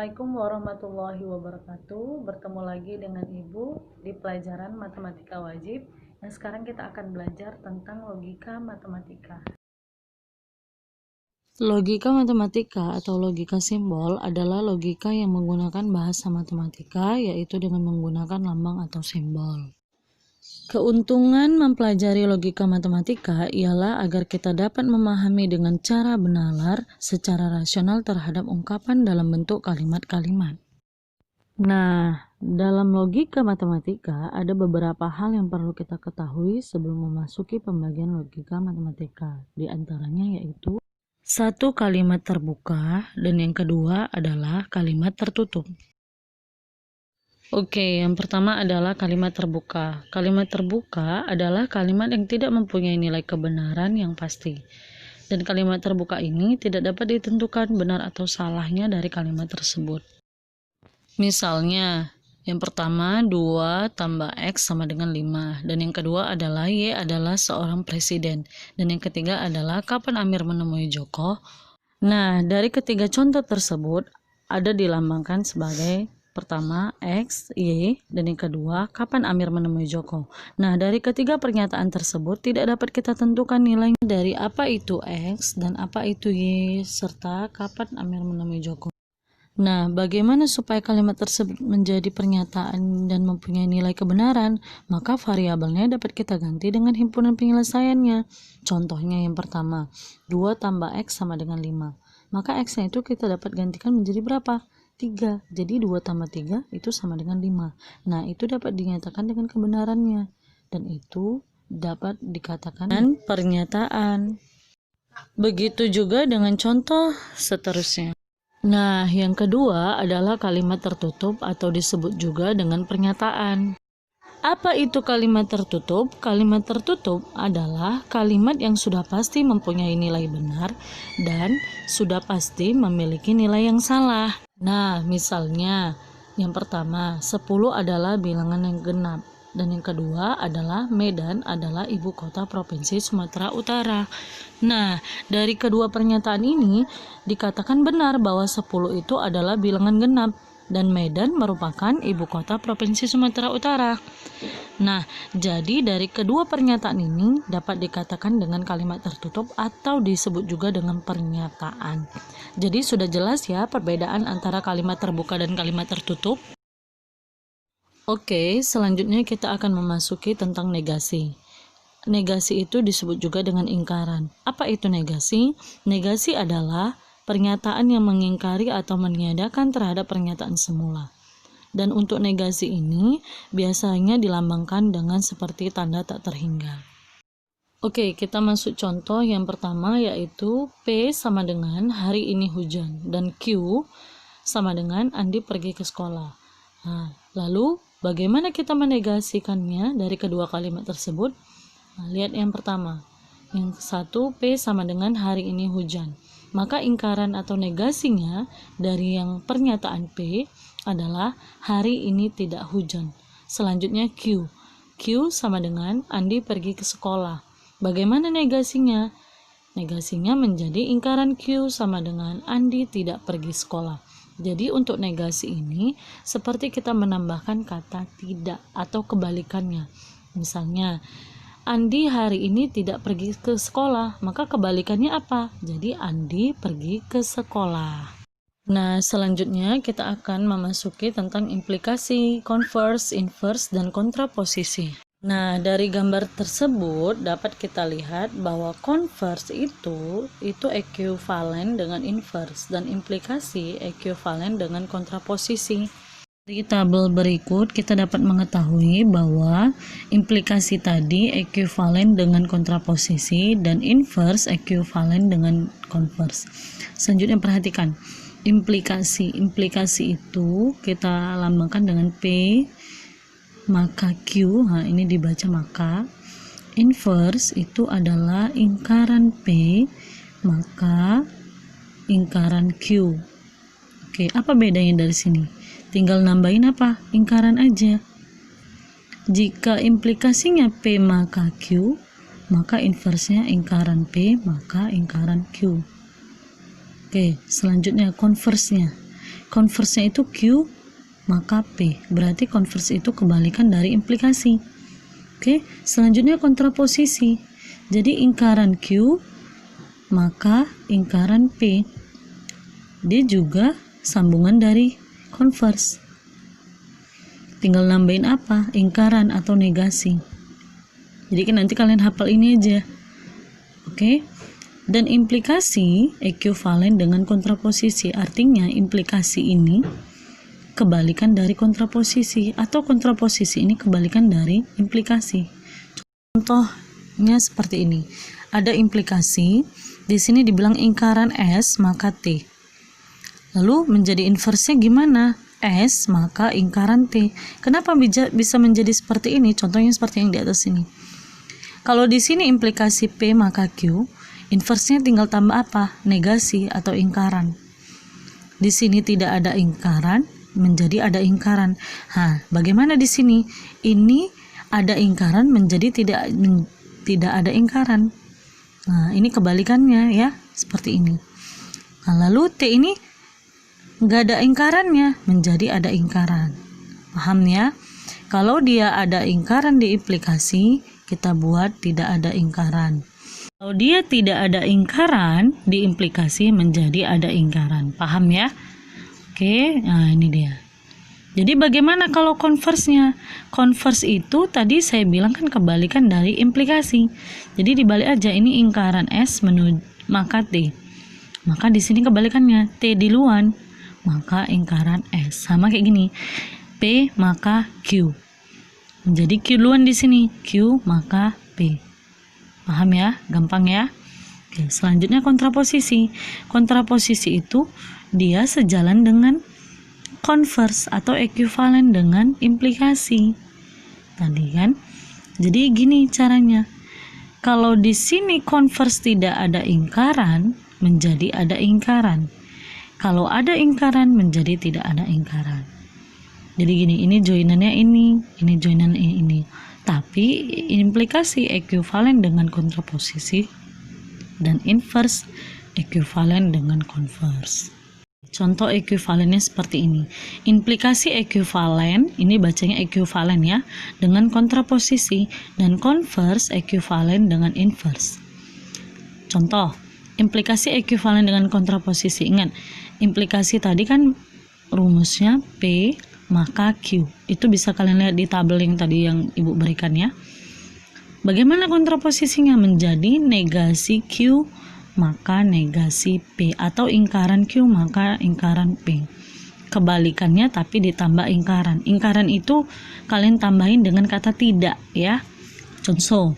Assalamualaikum warahmatullahi wabarakatuh. Bertemu lagi dengan Ibu di pelajaran matematika wajib. Dan sekarang kita akan belajar tentang logika matematika. Logika matematika atau logika simbol adalah logika yang menggunakan bahasa matematika, yaitu dengan menggunakan lambang atau simbol. Keuntungan mempelajari logika matematika ialah agar kita dapat memahami dengan cara benar secara rasional terhadap ungkapan dalam bentuk kalimat-kalimat. Nah, dalam logika matematika ada beberapa hal yang perlu kita ketahui sebelum memasuki pembagian logika matematika. Di antaranya yaitu satu, kalimat terbuka, dan yang kedua adalah kalimat tertutup. Oke, yang pertama adalah kalimat terbuka. Kalimat terbuka adalah kalimat yang tidak mempunyai nilai kebenaran yang pasti. Dan kalimat terbuka ini tidak dapat ditentukan benar atau salahnya dari kalimat tersebut. Misalnya, yang pertama 2 tambah X sama dengan 5. Dan yang kedua adalah Y adalah seorang presiden. Dan yang ketiga adalah kapan Amir menemui Joko. Nah, dari ketiga contoh tersebut ada dilambangkan sebagai pertama X, Y, dan yang kedua kapan Amir menemui Joko. Nah, dari ketiga pernyataan tersebut tidak dapat kita tentukan nilainya dari apa itu X dan apa itu Y serta kapan Amir menemui Joko. Nah, bagaimana supaya kalimat tersebut menjadi pernyataan dan mempunyai nilai kebenaran? Maka variabelnya dapat kita ganti dengan himpunan penyelesaiannya. Contohnya yang pertama, 2 tambah X sama dengan 5. Maka X-nya itu kita dapat gantikan menjadi berapa? 3. Jadi 2 tambah 3 itu sama dengan 5. Nah, itu dapat dinyatakan dengan kebenarannya. Dan itu dapat dikatakan dengan pernyataan. Begitu juga dengan contoh seterusnya. Nah, yang kedua adalah kalimat tertutup atau disebut juga dengan pernyataan. Apa itu kalimat tertutup? Kalimat tertutup adalah kalimat yang sudah pasti mempunyai nilai benar dan sudah pasti memiliki nilai yang salah. Nah, misalnya yang pertama, 10 adalah bilangan yang genap. Dan yang kedua adalah Medan adalah ibu kota provinsi Sumatera Utara. Nah, dari kedua pernyataan ini dikatakan benar bahwa 10 itu adalah bilangan genap dan Medan merupakan ibu kota provinsi Sumatera Utara. Nah, jadi dari kedua pernyataan ini dapat dikatakan dengan kalimat tertutup atau disebut juga dengan pernyataan. Jadi sudah jelas ya perbedaan antara kalimat terbuka dan kalimat tertutup. Oke, selanjutnya kita akan memasuki tentang negasi. Negasi itu disebut juga dengan ingkaran. Apa itu negasi? Negasi adalah pernyataan yang mengingkari atau meniadakan terhadap pernyataan semula. Dan untuk negasi ini biasanya dilambangkan dengan seperti tanda tak terhingga. Oke, kita masuk contoh yang pertama yaitu P sama dengan hari ini hujan dan Q sama dengan Andi pergi ke sekolah. Nah, lalu bagaimana kita menegasikannya dari kedua kalimat tersebut? Nah, lihat yang pertama. Yang satu, P sama dengan hari ini hujan. Maka ingkaran atau negasinya dari yang pernyataan P adalah hari ini tidak hujan. Selanjutnya Q. Q sama dengan Andi pergi ke sekolah. Bagaimana negasinya? Negasinya menjadi ingkaran Q sama dengan Andi tidak pergi sekolah. Jadi untuk negasi ini seperti kita menambahkan kata tidak atau kebalikannya. Misalnya, Andi hari ini tidak pergi ke sekolah, maka kebalikannya apa? Jadi Andi pergi ke sekolah. Nah, selanjutnya kita akan memasuki tentang implikasi, converse, inverse, dan kontraposisi. Nah, dari gambar tersebut dapat kita lihat bahwa converse itu ekuivalen dengan inverse dan implikasi ekuivalen dengan kontraposisi. Di tabel berikut kita dapat mengetahui bahwa implikasi tadi ekuivalen dengan kontraposisi dan inverse ekuivalen dengan converse. Selanjutnya perhatikan implikasi itu kita lambangkan dengan P maka Q, nah ini dibaca maka. Inverse itu adalah ingkaran P maka ingkaran Q. Oke, apa bedanya dari sini? Tinggal nambahin apa? Ingkaran aja. Jika implikasinya P maka Q, maka inversenya ingkaran P maka ingkaran Q. Oke, selanjutnya converse-nya. Converse-nya itu Q maka P. Berarti converse itu kebalikan dari implikasi. Oke, selanjutnya kontraposisi. Jadi ingkaran Q maka ingkaran P. Dia juga sambungan dari converse. Tinggal nambahin apa? Ingkaran atau negasi. Jadi nanti kalian hafal ini aja. Oke. Dan implikasi ekuivalen dengan kontraposisi. Artinya implikasi ini kebalikan dari kontraposisi, atau kontraposisi ini kebalikan dari implikasi. Contohnya seperti ini. Ada implikasi, di sini dibilang ingkaran S maka T. Lalu menjadi inverse-nya gimana? S maka ingkaran T. Kenapa bisa menjadi seperti ini? Contohnya seperti yang di atas ini. Kalau di sini implikasi P maka Q, inverse-nya tinggal tambah apa? Negasi atau ingkaran. Di sini tidak ada ingkaran, menjadi ada ingkaran. Bagaimana di sini? Ini ada ingkaran menjadi tidak ada ingkaran. Nah, ini kebalikannya ya, seperti ini. Nah, lalu T ini nggak ada ingkarannya, menjadi ada ingkaran. Paham ya? Kalau dia ada ingkaran di implikasi, kita buat tidak ada ingkaran. Kalau dia tidak ada ingkaran di implikasi, menjadi ada ingkaran. Paham ya? Oke, nah ini dia. Jadi bagaimana kalau converse-nya? Converse itu tadi saya bilang kan kebalikan dari implikasi. Jadi dibalik aja, ini ingkaran S maka T. Maka di sini kebalikannya, T duluan, maka ingkaran S. Sama kayak gini. P maka Q. Jadi Q duluan di sini, Q maka P. Paham ya? Gampang ya? Oke, selanjutnya kontraposisi. Kontraposisi itu dia sejalan dengan converse atau ekuivalen dengan implikasi. Tadi kan? Jadi gini caranya. Kalau di sini converse tidak ada ingkaran, menjadi ada ingkaran. Kalau ada ingkaran, menjadi tidak ada ingkaran. Jadi gini, ini joinannya ini joinan ini. Tapi implikasi ekuivalen dengan kontraposisi dan inverse ekuivalen dengan converse. Contoh ekuivalennya seperti ini. Implikasi ekuivalen, ini bacanya ekuivalen ya, dengan kontraposisi, dan converse ekuivalen dengan inverse. Contoh, implikasi ekuivalen dengan kontraposisi. Ingat, implikasi tadi kan rumusnya P maka Q. Itu bisa kalian lihat di tabel yang tadi yang Ibu berikan ya. Bagaimana kontraposisinya? Menjadi negasi Q maka negasi P, atau ingkaran Q maka ingkaran P. Kebalikannya tapi ditambah ingkaran. Ingkaran itu kalian tambahin dengan kata tidak ya. Contoh,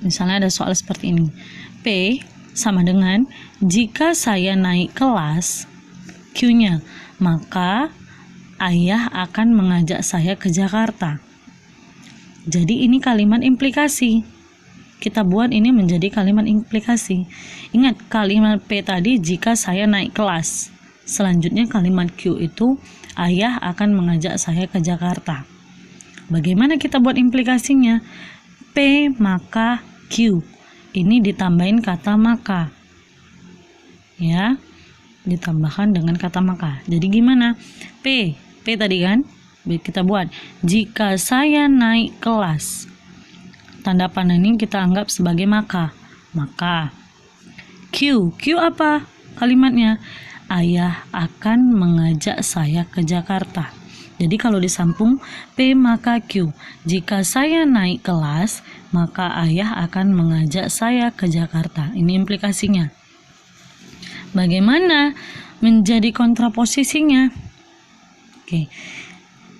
misalnya ada soal seperti ini. P sama dengan jika saya naik kelas, Q-nya maka ayah akan mengajak saya ke Jakarta. Jadi ini kalimat implikasi. Kita buat ini menjadi kalimat implikasi. Ingat, kalimat P tadi jika saya naik kelas. Selanjutnya kalimat Q itu ayah akan mengajak saya ke Jakarta. Bagaimana kita buat implikasinya? P maka Q. Ini ditambahin kata maka. Ya, ditambahkan dengan kata maka. Jadi gimana? P tadi kan? Kita buat jika saya naik kelas. Tanda panah ini kita anggap sebagai maka. Q apa kalimatnya? Ayah akan mengajak saya ke Jakarta. Jadi kalau disambung P maka Q. Jika saya naik kelas, maka ayah akan mengajak saya ke Jakarta. Ini implikasinya. Bagaimana menjadi kontraposisinya? Oke.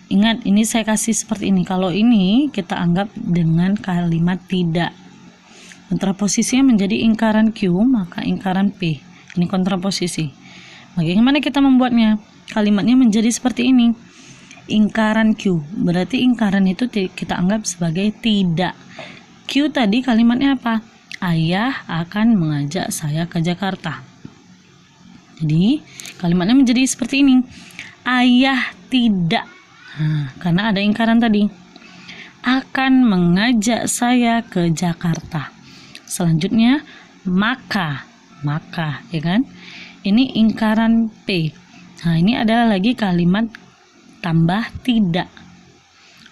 Ingat, ini saya kasih seperti ini. Kalau ini kita anggap dengan kalimat tidak. Kontraposisinya menjadi ingkaran Q, maka ingkaran P. Ini kontraposisi. Bagaimana kita membuatnya? Kalimatnya menjadi seperti ini. Ingkaran Q. Berarti ingkaran itu kita anggap sebagai tidak. Q tadi kalimatnya apa? Ayah akan mengajak saya ke Jakarta. Jadi, kalimatnya menjadi seperti ini. Ayah tidak. Karena ada ingkaran tadi, akan mengajak saya ke Jakarta. Selanjutnya maka ya kan, ini ingkaran P. Nah, ini adalah lagi kalimat tambah tidak.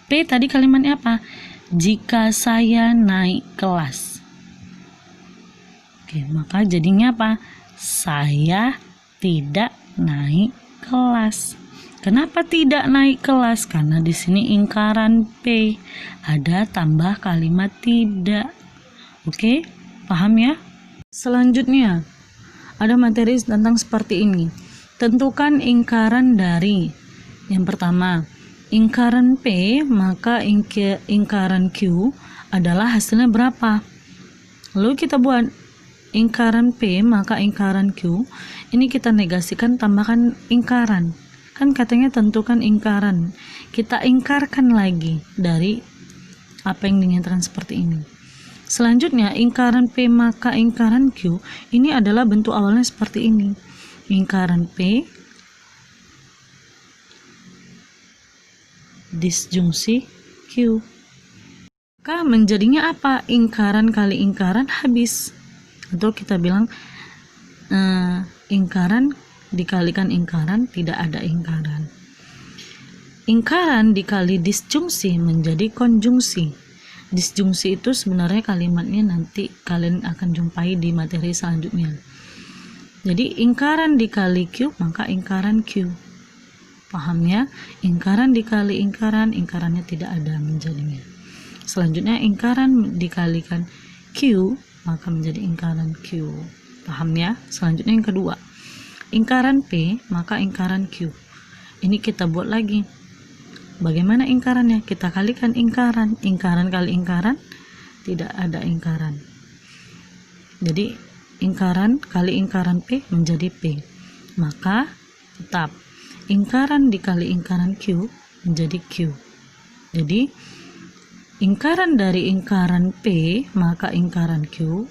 P tadi kalimatnya apa? Jika saya naik kelas. Oke, maka jadinya apa? Saya tidak naik kelas. Kenapa tidak naik kelas? Karena di sini ingkaran P, ada tambah kalimat tidak. Oke, paham ya? Selanjutnya, ada materi tentang seperti ini. Tentukan ingkaran dari. Yang pertama, ingkaran P, maka ingkaran Q adalah hasilnya berapa? Lalu kita buat ingkaran P, maka ingkaran Q. Ini kita negasikan, tambahkan ingkaran. Kan katanya tentukan ingkaran. Kita ingkarkan lagi dari apa yang dinyatakan seperti ini. Selanjutnya, ingkaran P maka ingkaran Q. Ini adalah bentuk awalnya seperti ini. Ingkaran P disjungsi Q. Maka menjadinya apa? Ingkaran kali ingkaran habis. Atau kita bilang ingkaran dikalikan ingkaran, tidak ada ingkaran. Ingkaran dikali disjungsi menjadi konjungsi. Disjungsi itu sebenarnya kalimatnya nanti kalian akan jumpai di materi selanjutnya. Jadi ingkaran dikali Q maka ingkaran Q. Paham ya? Ingkaran dikali ingkaran, ingkarannya tidak ada menjadinya. Selanjutnya ingkaran dikalikan Q maka menjadi ingkaran Q. Paham ya? Selanjutnya yang kedua, ingkaran P maka ingkaran Q. Ini kita buat lagi. Bagaimana ingkarannya? Kita kalikan ingkaran. Ingkaran kali ingkaran, tidak ada ingkaran. Jadi ingkaran kali ingkaran P menjadi P. Maka tetap ingkaran dikali ingkaran Q menjadi Q. Jadi ingkaran dari ingkaran P maka ingkaran Q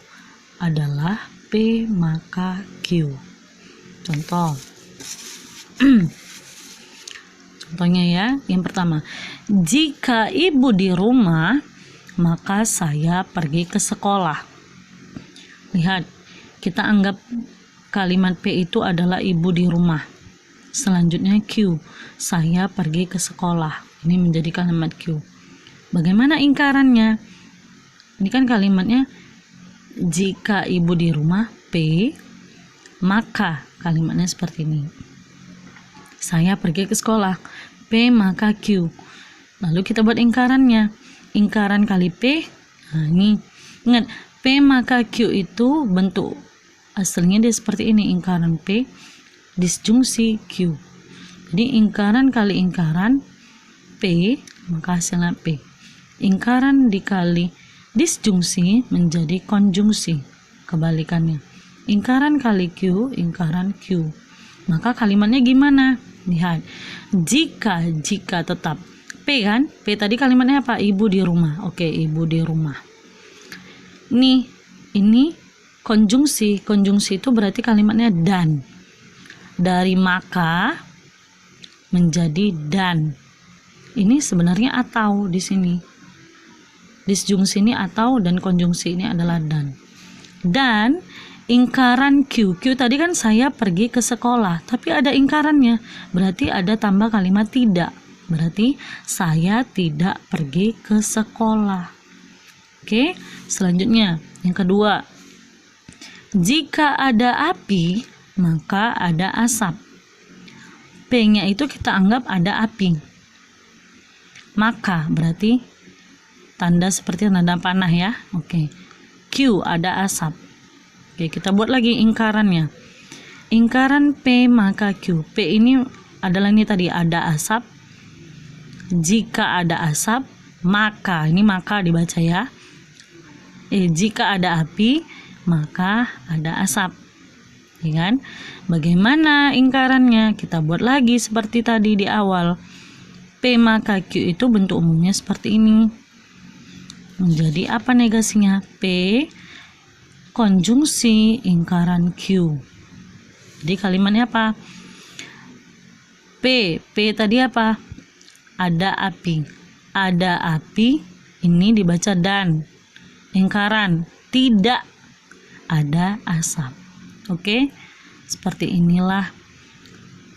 adalah P maka Q. Contoh. Contohnya ya, yang pertama, jika ibu di rumah, maka saya pergi ke sekolah. Lihat, kita anggap kalimat P itu adalah ibu di rumah. Selanjutnya Q, saya pergi ke sekolah. Ini menjadi kalimat Q. Bagaimana ingkarannya? Ini kan kalimatnya jika ibu di rumah, P, maka kalimatnya seperti ini. Saya pergi ke sekolah, P maka Q. Lalu kita buat ingkarannya. Ingkaran kali P, nah ini. Ingat, P maka Q itu bentuk aslinya dia seperti ini. Ingkaran P disjungsi Q. Jadi ingkaran kali ingkaran P maka hasilnya P. Ingkaran dikali disjungsi menjadi konjungsi. Kebalikannya. Ingkaran kali Q, ingkaran Q. Maka kalimatnya gimana? Lihat, jika tetap P kan? P tadi kalimatnya apa? Ibu di rumah. Oke, ibu di rumah. Ini konjungsi. Konjungsi itu berarti kalimatnya dan. Dari maka menjadi dan. Ini sebenarnya atau di sini. Disjungsi ini atau dan konjungsi ini adalah dan. Dan ingkaran Q. Q tadi kan saya pergi ke sekolah, tapi ada ingkarannya. Berarti ada tambah kalimat tidak. Berarti saya tidak pergi ke sekolah. Oke, selanjutnya yang kedua. Jika ada api, maka ada asap. P-nya itu kita anggap ada api. Maka berarti tanda seperti tanda panah ya. Oke. Q ada asap. Oke, kita buat lagi ingkarannya. Ingkaran P maka Q. P ini adalah ini tadi ada asap. Jika ada asap, maka ini maka dibaca ya. Jika ada api, maka ada asap. Ya kan? Bagaimana ingkarannya? Kita buat lagi seperti tadi di awal. P maka Q itu bentuk umumnya seperti ini. Menjadi apa negasinya? P konjungsi ingkaran Q. Jadi kalimatnya apa? P tadi apa? Ada api. Ada api, ini dibaca dan. Ingkaran tidak ada asap. Oke? Seperti inilah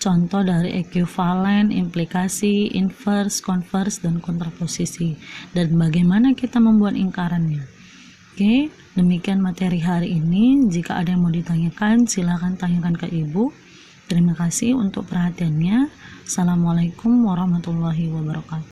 contoh dari ekuivalen, implikasi, inverse, konvers, dan kontraposisi, dan bagaimana kita membuat ingkarannya. Oke, demikian materi hari ini. Jika ada yang mau ditanyakan, silakan tanyakan ke Ibu. Terima kasih untuk perhatiannya. Assalamualaikum warahmatullahi wabarakatuh.